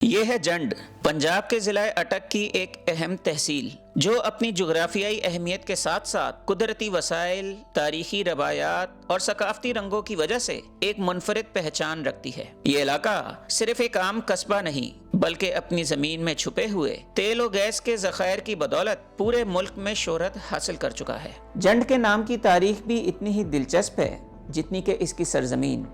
یہ ہے جنڈ، پنجاب کے ضلع اٹک کی ایک اہم تحصیل جو اپنی جغرافیائی اہمیت کے ساتھ ساتھ قدرتی وسائل، تاریخی روایات اور ثقافتی رنگوں کی وجہ سے ایک منفرد پہچان رکھتی ہے۔ یہ علاقہ صرف ایک عام قصبہ نہیں بلکہ اپنی زمین میں چھپے ہوئے تیل و گیس کے ذخائر کی بدولت پورے ملک میں شہرت حاصل کر چکا ہے۔ جنڈ کے نام کی تاریخ بھی اتنی ہی دلچسپ ہے جتنی کہ اس کی سرزمین،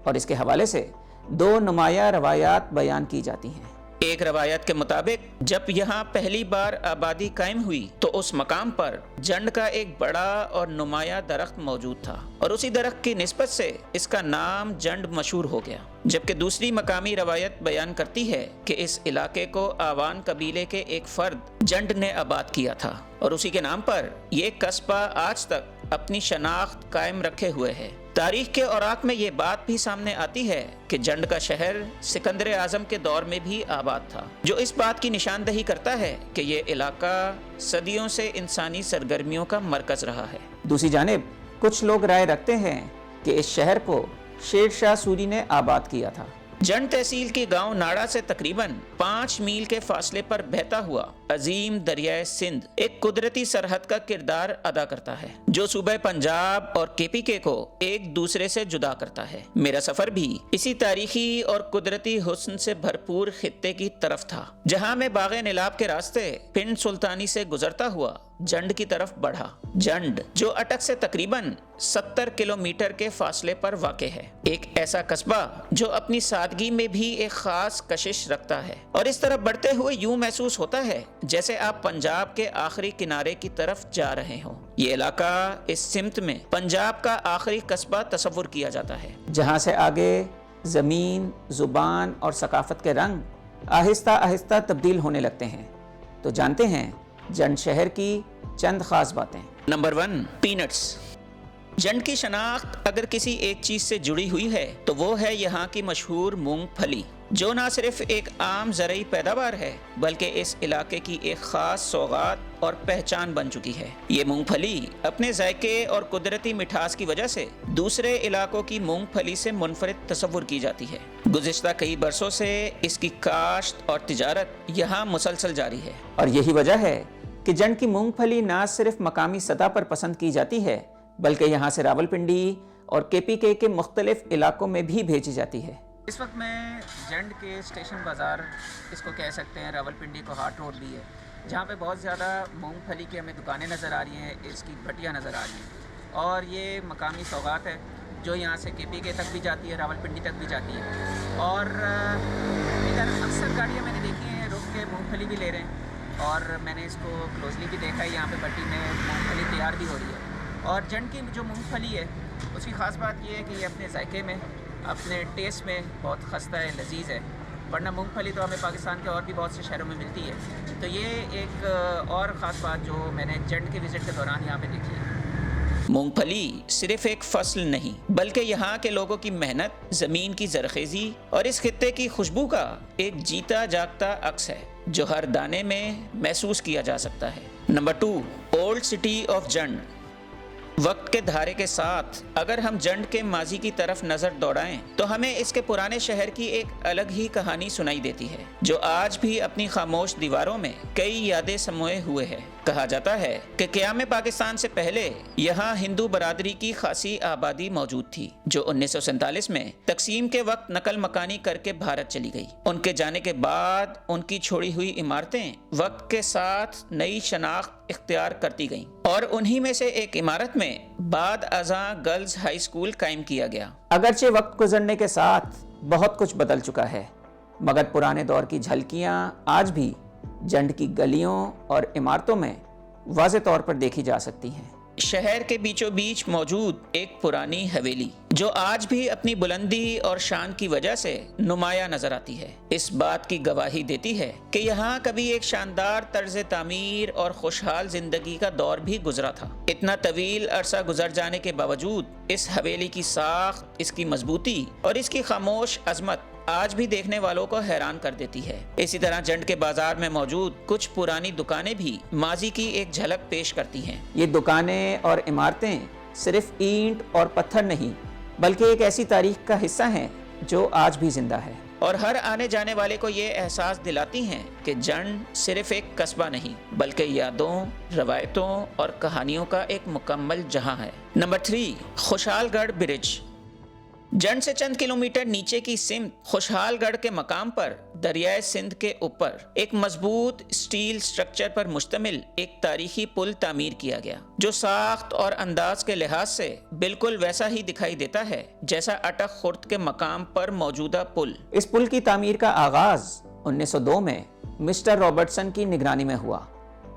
اور اس کے حوالے سے دو نمایاں روایات بیان کی جاتی ہیں۔ ایک روایت کے مطابق جب یہاں پہلی بار آبادی قائم ہوئی تو اس مقام پر جنڈ کا ایک بڑا اور نمایاں درخت موجود تھا، اور اسی درخت کی نسبت سے اس کا نام جنڈ مشہور ہو گیا۔ جبکہ دوسری مقامی روایت بیان کرتی ہے کہ اس علاقے کو آوان قبیلے کے ایک فرد جنڈ نے آباد کیا تھا، اور اسی کے نام پر یہ قصبہ آج تک اپنی شناخت قائم رکھے ہوئے ہے۔ تاریخ کے اوراق میں یہ بات بھی سامنے آتی ہے کہ جنڈ کا شہر سکندر اعظم کے دور میں بھی آباد تھا، جو اس بات کی نشاندہی کرتا ہے کہ یہ علاقہ صدیوں سے انسانی سرگرمیوں کا مرکز رہا ہے۔ دوسری جانب کچھ لوگ رائے رکھتے ہیں کہ اس شہر کو شیر شاہ سوری نے آباد کیا تھا۔ جنڈ تحصیل کی گاؤں ناڑا سے تقریباً 5 میل کے فاصلے پر بہتا ہوا عظیم دریائے سندھ ایک قدرتی سرحد کا کردار ادا کرتا ہے جو صوبہ پنجاب اور KPK کو ایک دوسرے سے جدا کرتا ہے۔ میرا سفر بھی اسی تاریخی اور قدرتی حسن سے بھرپور خطے کی طرف تھا، جہاں میں باغ نیلاب کے راستے پنڈ سلطانی سے گزرتا ہوا جنڈ کی طرف بڑھا۔ جنڈ جو اٹک سے تقریباً 70 کلومیٹر کے فاصلے پر واقع ہے، ایک ایسا قصبہ جو اپنی سادگی میں بھی ایک خاص کشش رکھتا ہے، اور اس طرف بڑھتے ہوئے یوں محسوس ہوتا ہے جیسے آپ پنجاب کے آخری کنارے کی طرف جا رہے ہوں۔ یہ علاقہ اس سمت میں پنجاب کا آخری قصبہ تصور کیا جاتا ہے، جہاں سے آگے زمین، زبان اور ثقافت کے رنگ آہستہ آہستہ تبدیل ہونے لگتے ہیں۔ تو جانتے ہیں جنڈ شہر کی چند خاص باتیں۔ Number 1، paints. جنڈ کی شناخت اگر کسی ایک چیز سے جڑی ہوئی ہے تو وہ ہے یہاں کی مشہور مونگ پھلی، جو نہ صرف ایک عام زرعی پیداوار ہے بلکہ اس علاقے کی ایک خاص سوغات اور پہچان بن چکی ہے۔ یہ مونگ پھلی اپنے ذائقے اور قدرتی مٹھاس کی وجہ سے دوسرے علاقوں کی مونگ پھلی سے منفرد تصور کی جاتی ہے۔ گزشتہ کئی برسوں سے اس کی کاشت اور تجارت یہاں مسلسل جاری ہے، اور یہی وجہ ہے کہ جنڈ کی مونگ پھلی نہ صرف مقامی سطح پر پسند کی جاتی ہے بلکہ یہاں سے راولپنڈی اور KPK کے مختلف علاقوں میں بھی بھیجی جاتی ہے۔ اس وقت میں جنڈ کے اسٹیشن بازار اس کو کہہ سکتے ہیں، راولپنڈی کو ہارٹ روڈ بھی ہے، جہاں پہ بہت زیادہ مونگ پھلی کی ہمیں دکانیں نظر آ رہی ہیں، اس کی بٹیاں نظر آ رہی ہیں، اور یہ مقامی سوغات ہے جو یہاں سے KPK تک بھی جاتی ہے، راولپنڈی تک بھی جاتی ہے۔ اور ادھر اکثر گاڑیاں میں نے دیکھی ہیں رک کے مونگ پھلی بھی لے رہے ہیں، اور میں نے اس کو کلوزلی بھی دیکھا ہے، یہاں پہ بٹی میں مونگ پھلی تیار بھی ہو رہی ہے۔ اور جنڈ کی جو مونگ پھلی ہے اس کی خاص بات یہ ہے کہ یہ اپنے ذائقے میں، اپنے ٹیسٹ میں بہت خستہ ہے، لذیذ ہے، ورنہ مونگ پھلی تو ہمیں پاکستان کے اور بھی بہت سے شہروں میں ملتی ہے۔ تو یہ ایک اور خاص بات جو میں نے جنڈ کے وزٹ کے دوران یہاں پہ دیکھی ہے۔ مونگ پھلی صرف ایک فصل نہیں بلکہ یہاں کے لوگوں کی محنت، زمین کی زرخیزی اور اس خطے کی خوشبو کا ایک جیتا جاگتا عکس ہے جو ہر دانے میں محسوس کیا جا سکتا ہے۔ Number 2، old city of Jand. وقت کے دھارے کے ساتھ اگر ہم جنڈ کے ماضی کی طرف نظر دوڑائیں تو ہمیں اس کے پرانے شہر کی ایک الگ ہی کہانی سنائی دیتی ہے جو آج بھی اپنی خاموش دیواروں میں کئی یادیں سموئے ہوئے ہے۔ کہا جاتا ہے کہ قیام پاکستان سے پہلے یہاں ہندو برادری کی خاصی آبادی موجود تھی جو 1947 میں تقسیم کے وقت نقل مکانی کر کے بھارت چلی گئی۔ ان کے جانے کے بعد ان کی چھوڑی ہوئی عمارتیں وقت کے ساتھ نئی شناخت اختیار کرتی گئیں، اور انہی میں سے ایک عمارت میں بعد ازاں گرلز ہائی اسکول قائم کیا گیا۔ اگرچہ وقت گزرنے کے ساتھ بہت کچھ بدل چکا ہے، مگر پرانے دور کی جھلکیاں آج بھی جنڈ کی گلیوں اور عمارتوں میں واضح طور پر دیکھی جا سکتی ہیں۔ شہر کے بیچوں بیچ موجود ایک پرانی حویلی جو آج بھی اپنی بلندی اور شان کی وجہ سے نمایاں نظر آتی ہے، اس بات کی گواہی دیتی ہے کہ یہاں کبھی ایک شاندار طرز تعمیر اور خوشحال زندگی کا دور بھی گزرا تھا۔ اتنا طویل عرصہ گزر جانے کے باوجود اس حویلی کی ساخت، اس کی مضبوطی اور اس کی خاموش عظمت آج بھی دیکھنے والوں کو حیران کر دیتی ہے۔ اسی طرح جنڈ کے بازار میں موجود کچھ پرانی دکانیں بھی ماضی کی ایک جھلک پیش کرتی ہیں۔ یہ دکانیں اور عمارتیں صرف اینٹ اور پتھر نہیں بلکہ ایک ایسی تاریخ کا حصہ ہیں جو آج بھی زندہ ہے۔ اور ہر آنے جانے والے کو یہ احساس دلاتی ہیں کہ جنڈ صرف ایک قصبہ نہیں بلکہ یادوں، روایتوں اور کہانیوں کا ایک مکمل جہاں ہے۔ نمبر 3، خوشحال گڑھ برج۔ جنڈ سے چند کلومیٹر نیچے کی سمت خوشحال گڑھ کے مقام پر دریائے سندھ کے اوپر ایک مضبوط اسٹیل سٹرکچر پر مشتمل ایک تاریخی پل تعمیر کیا گیا، جو ساخت اور انداز کے لحاظ سے بالکل ویسا ہی دکھائی دیتا ہے جیسا اٹک خرد کے مقام پر موجودہ پل۔ اس پل کی تعمیر کا آغاز 1902 میں مسٹر رابرٹسن کی نگرانی میں ہوا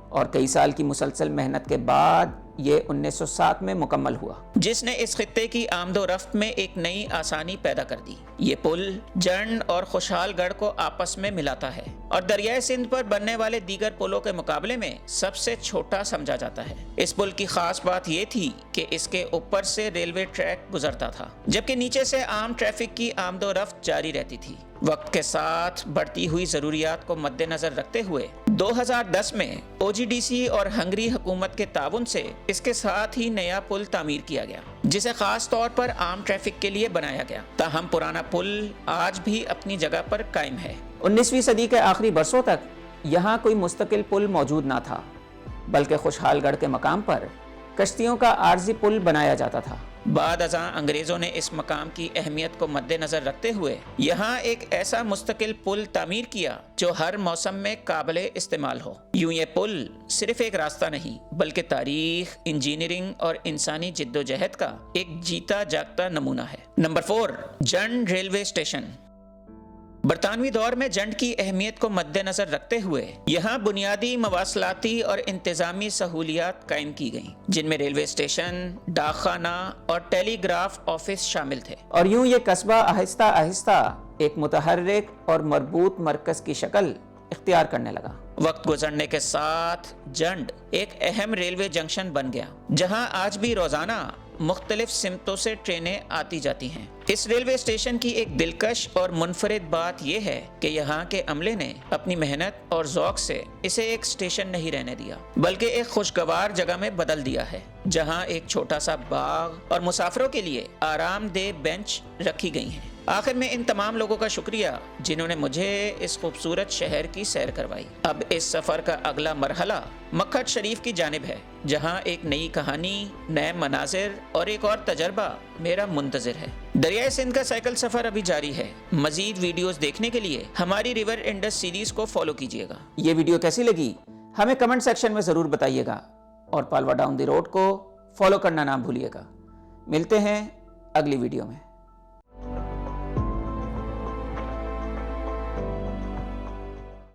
اور کئی سال کی مسلسل محنت کے بعد یہ 1907 میں مکمل ہوا، جس نے اس خطے کی آمد و رفت میں ایک نئی آسانی پیدا کر دی۔ یہ پل جنڈ اور خوشحال گڑھ کو آپس میں ملاتا ہے اور دریائے سندھ پر بننے والے دیگر پلوں کے مقابلے میں سب سے چھوٹا سمجھا جاتا ہے۔ اس پل کی خاص بات یہ تھی کہ اس کے اوپر سے ریلوے ٹریک گزرتا تھا، جبکہ نیچے سے عام ٹریفک کی آمد و رفت جاری رہتی تھی۔ وقت کے ساتھ بڑھتی ہوئی ضروریات کو مد نظر رکھتے ہوئے 2010 میں OGDC اور ہنگری حکومت کے تعاون سے اس کے ساتھ ہی نیا پل تعمیر کیا گیا، جسے خاص طور پر عام ٹریفک کے لیے بنایا گیا۔ تاہم پرانا پل آج بھی اپنی جگہ پر قائم ہے۔ 19ویں صدی کے آخری برسوں تک یہاں کوئی مستقل پل موجود نہ تھا، بلکہ خوشحال گڑھ کے مقام پر کشتیوں کا عارضی پل بنایا جاتا تھا۔ بعد ازاں انگریزوں نے اس مقام کی اہمیت کو مد نظر رکھتے ہوئے یہاں ایک ایسا مستقل پل تعمیر کیا جو ہر موسم میں قابل استعمال ہو۔ یوں یہ پل صرف ایک راستہ نہیں بلکہ تاریخ، انجینئرنگ اور انسانی جدوجہد کا ایک جیتا جاگتا نمونہ ہے۔ Number 4، Jand railway station. برطانوی دور میں جنڈ کی اہمیت کو مد نظر رکھتے ہوئے یہاں بنیادی مواصلاتی اور انتظامی سہولیات قائم کی گئیں، جن میں ریلوے اسٹیشن، ڈاک خانہ اور ٹیلی گراف آفس شامل تھے، اور یوں یہ قصبہ آہستہ آہستہ ایک متحرک اور مربوط مرکز کی شکل اختیار کرنے لگا۔ وقت گزرنے کے ساتھ جنڈ ایک اہم ریلوے جنکشن بن گیا، جہاں آج بھی روزانہ مختلف سمتوں سے ٹرینیں آتی جاتی ہیں۔ اس ریلوے اسٹیشن کی ایک دلکش اور منفرد بات یہ ہے کہ یہاں کے عملے نے اپنی محنت اور ذوق سے اسے ایک اسٹیشن نہیں رہنے دیا بلکہ ایک خوشگوار جگہ میں بدل دیا ہے، جہاں ایک چھوٹا سا باغ اور مسافروں کے لیے آرام دہ بینچ رکھی گئی ہیں۔ آخر میں ان تمام لوگوں کا شکریہ جنہوں نے مجھے اس خوبصورت شہر کی سیر کروائی۔ اب اس سفر کا اگلا مرحلہ مکھٹ شریف کی جانب ہے، جہاں ایک نئی کہانی، نئے مناظر اور ایک اور تجربہ میرا منتظر ہے۔ دریائے سندھ کا سائیکل سفر ابھی جاری ہے۔ مزید ویڈیوز دیکھنے کے لیے ہماری ریور انڈس سیریز کو فالو کیجیے گا۔ یہ ویڈیو کیسی لگی ہمیں کمنٹ سیکشن میں ضرور بتائیے گا، اور پالوا ڈاؤن دی روڈ کو فالو کرنا نہ بھولیے گا۔ ملتے ہیں اگلی ویڈیو میں۔